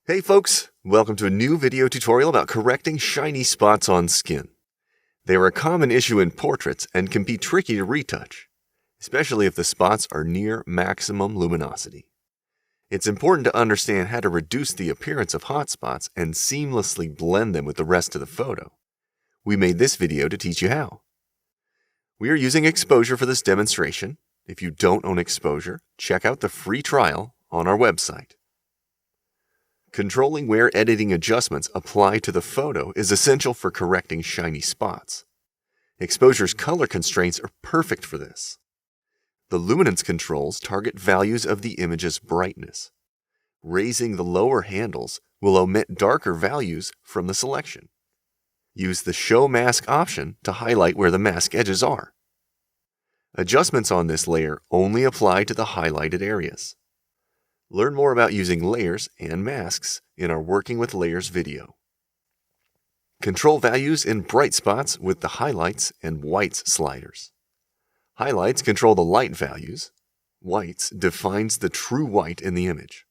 Hey folks, welcome to a new video tutorial about correcting shiny spots on skin. They are a common issue in portraits and can be tricky to retouch, especially if the spots are near maximum luminosity. It's important to understand how to reduce the appearance of hot spots and seamlessly blend them with the rest of the photo. We made this video to teach you how. We are using exposure for this demonstration. If you don't own exposure, check out the free trial on our website. Controlling where editing adjustments apply to the photo is essential for correcting shiny spots. Exposure's color constraints are perfect for this. The luminance controls target values of the image's brightness. Raising the lower handles will omit darker values from the selection. Use the Show Mask option to highlight where the mask edges are. Adjustments on this layer only apply to the highlighted areas. Learn more about using layers and masks in our Working with Layers video. Control values in bright spots with the highlights and whites sliders. Highlights control the light values. Whites defines the true white in the image.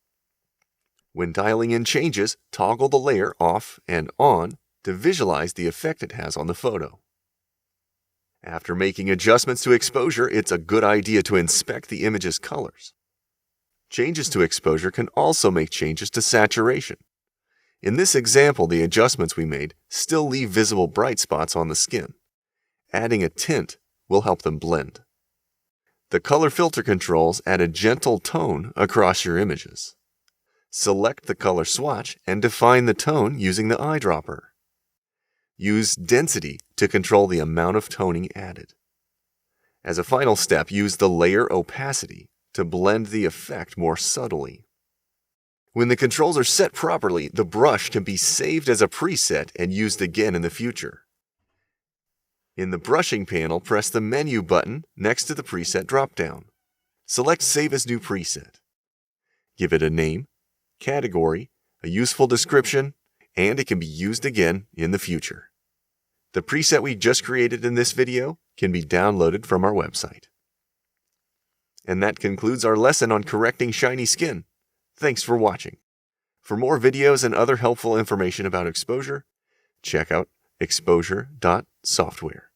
When dialing in changes, toggle the layer off and on to visualize the effect it has on the photo. After making adjustments to exposure, it's a good idea to inspect the image's colors. Changes to exposure can also make changes to saturation. In this example, the adjustments we made still leave visible bright spots on the skin. Adding a tint will help them blend. The color filter controls add a gentle tone across your images. Select the color swatch and define the tone using the eyedropper. Use density to control the amount of toning added. As a final step, use the layer opacity to blend the effect more subtly. When the controls are set properly, the brush can be saved as a preset and used again in the future. In the brushing panel, press the menu button next to the preset dropdown. Select Save as New Preset. Give it a name, category, a useful description, and it can be used again in the future. The preset we just created in this video can be downloaded from our website. And that concludes our lesson on correcting shiny skin. Thanks for watching. For more videos and other helpful information about exposure, check out exposure.software.